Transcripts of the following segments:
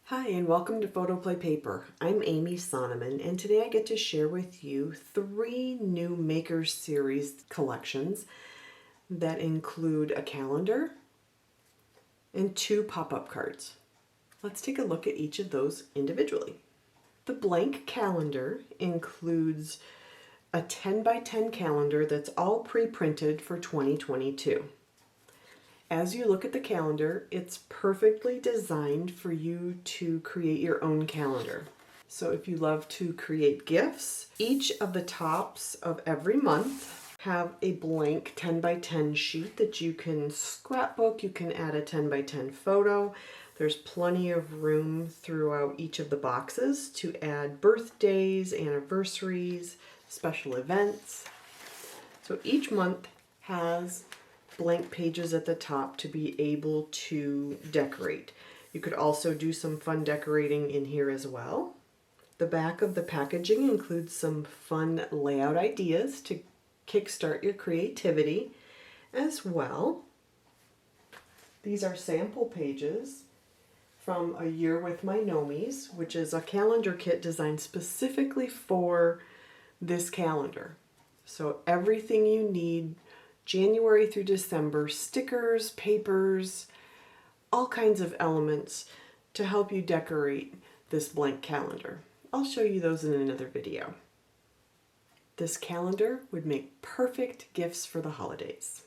Hi and welcome to PhotoPlay Paper. I'm Amy Sonneman and today I get to share with you 3 new Makers Series collections that include a calendar and 2 pop-up cards. Let's take a look at each of those individually. The blank calendar includes a 10 by 10 calendar that's all pre-printed for 2022. As you look at the calendar, it's perfectly designed for you to create your own calendar. So if you love to create gifts, each of the tops of every month have a blank 10 by 10 sheet that you can scrapbook. You can add a 10 by 10 photo. There's plenty of room throughout each of the boxes to add birthdays, anniversaries, special events. So each month has blank pages at the top to be able to decorate. You could also do some fun decorating in here as well. The back of the packaging includes some fun layout ideas to kickstart your creativity as well. These are sample pages from A Year with My Nomies, which is a calendar kit designed specifically for this calendar. So everything you need January through December, stickers, papers, all kinds of elements to help you decorate this blank calendar. I'll show you those in another video. This calendar would make perfect gifts for the holidays.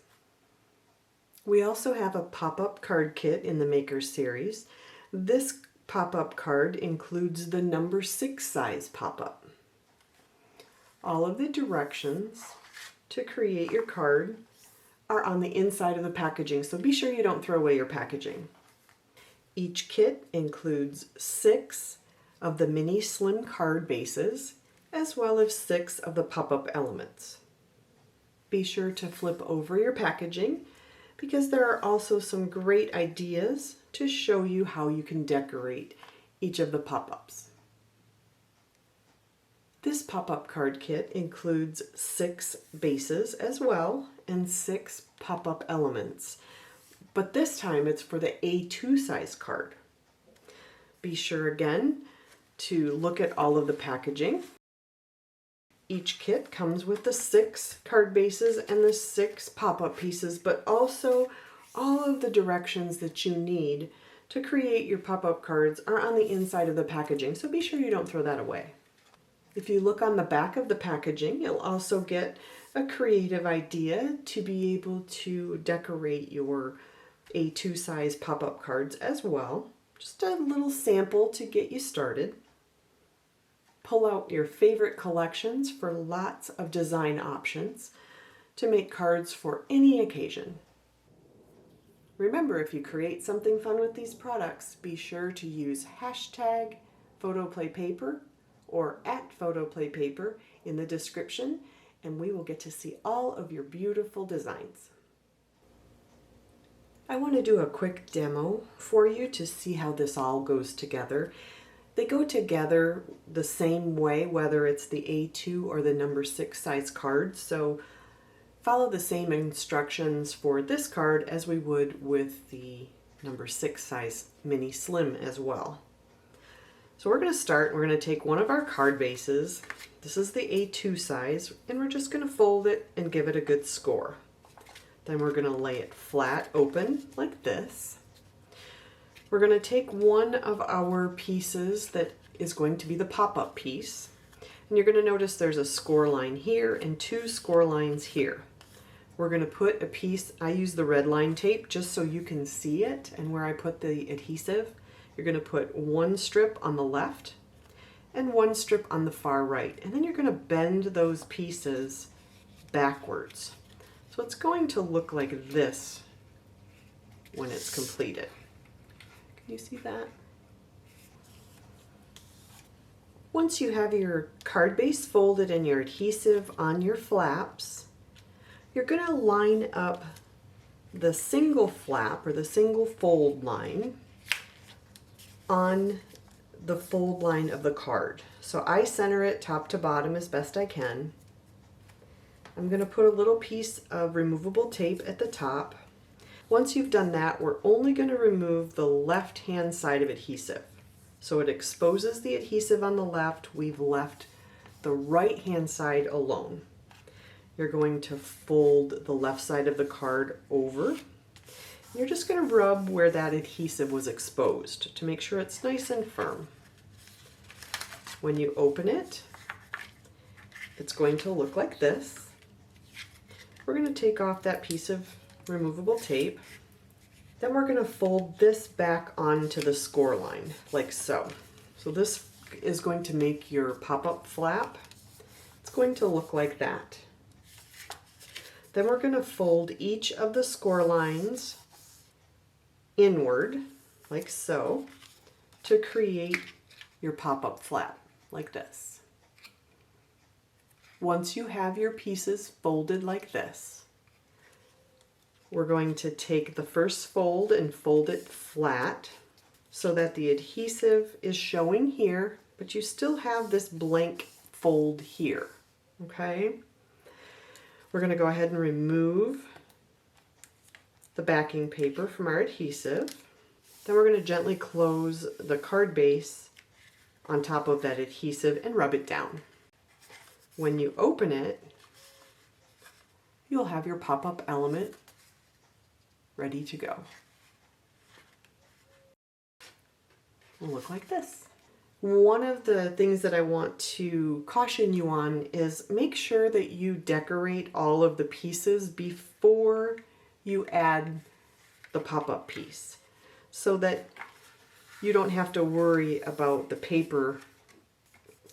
We also have a pop-up card kit in the Makers series. This pop-up card includes the number 6 size pop-up. All of the directions to create your card are on the inside of the packaging, so be sure you don't throw away your packaging. Each kit includes 6 of the mini slim card bases, as well as 6 of the pop-up elements. Be sure to flip over your packaging because there are also some great ideas to show you how you can decorate each of the pop-ups. This pop-up card kit includes 6 bases as well and 6 pop-up elements, but this time it's for the A2 size card. Be sure again to look at all of the packaging. Each kit comes with the 6 card bases and the 6 pop-up pieces, but also all of the directions that you need to create your pop-up cards are on the inside of the packaging, so be sure you don't throw that away. If you look on the back of the packaging, you'll also get a creative idea to be able to decorate your A2 size pop-up cards as well. Just a little sample to get you started. Pull out your favorite collections for lots of design options to make cards for any occasion. Remember, if you create something fun with these products, be sure to use hashtag #PhotoPlayPaper or @PhotoPlayPaper in the description, and we will get to see all of your beautiful designs. I want to do a quick demo for you to see how this all goes together. They go together the same way, whether it's the A2 or the number 6 size card, so follow the same instructions for this card as we would with the number 6 size mini slim as well. So we're going to start, we're going to take one of our card bases, this is the A2 size, and we're just going to fold it and give it a good score. Then we're going to lay it flat open like this. We're going to take one of our pieces that is going to be the pop-up piece, and you're going to notice there's a score line here and 2 score lines here. We're going to put a piece, I use the red line tape just so you can see it, and where I put the adhesive, you're going to put 1 strip on the left and 1 strip on the far right. And then you're going to bend those pieces backwards. So it's going to look like this when it's completed. Can you see that? Once you have your card base folded and your adhesive on your flaps, you're going to line up the single flap or the single fold line on the fold line of the card. So I center it top to bottom as best I can. I'm going to put a little piece of removable tape at the top. Once you've done that, we're only going to remove the left hand side of adhesive. So it exposes the adhesive on the left. We've left the right-hand side alone. You're going to fold the left side of the card over. You're just going to rub where that adhesive was exposed to make sure it's nice and firm. When you open it, it's going to look like this. We're going to take off that piece of removable tape. Then we're going to fold this back onto the score line, like so. So this is going to make your pop-up flap. It's going to look like that. Then we're going to fold each of the score lines inward, like so, to create your pop-up flap, like this. Once you have your pieces folded like this, we're going to take the first fold and fold it flat so that the adhesive is showing here, but you still have this blank fold here, okay? We're going to go ahead and remove the backing paper from our adhesive. Then we're going to gently close the card base on top of that adhesive and rub it down. When you open it, you'll have your pop-up element ready to go. It'll look like this. One of the things that I want to caution you on is make sure that you decorate all of the pieces before you add the pop-up piece, so that you don't have to worry about the paper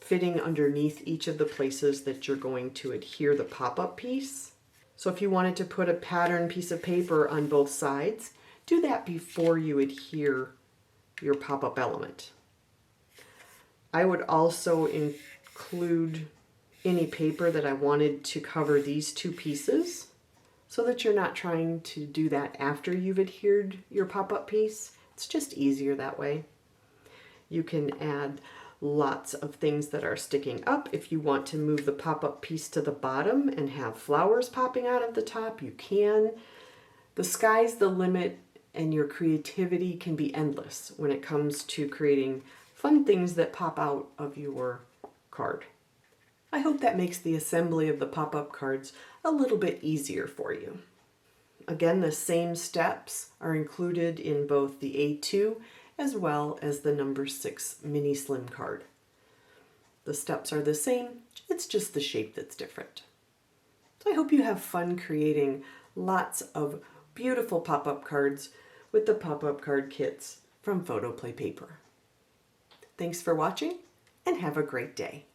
fitting underneath each of the places that you're going to adhere the pop-up piece. So if you wanted to put a pattern piece of paper on both sides, do that before you adhere your pop-up element. I would also include any paper that I wanted to cover these two pieces so that you're not trying to do that after you've adhered your pop-up piece. It's just easier that way. You can add lots of things that are sticking up. If you want to move the pop-up piece to the bottom and have flowers popping out of the top, you can. The sky's the limit, and your creativity can be endless when it comes to creating fun things that pop out of your card. I hope that makes the assembly of the pop-up cards a little bit easier for you. Again, the same steps are included in both the A2 as well as the number 6 mini slim card. The steps are the same, it's just the shape that's different. So I hope you have fun creating lots of beautiful pop-up cards with the pop-up card kits from PHOTOPLAY Paper. Thanks for watching and have a great day.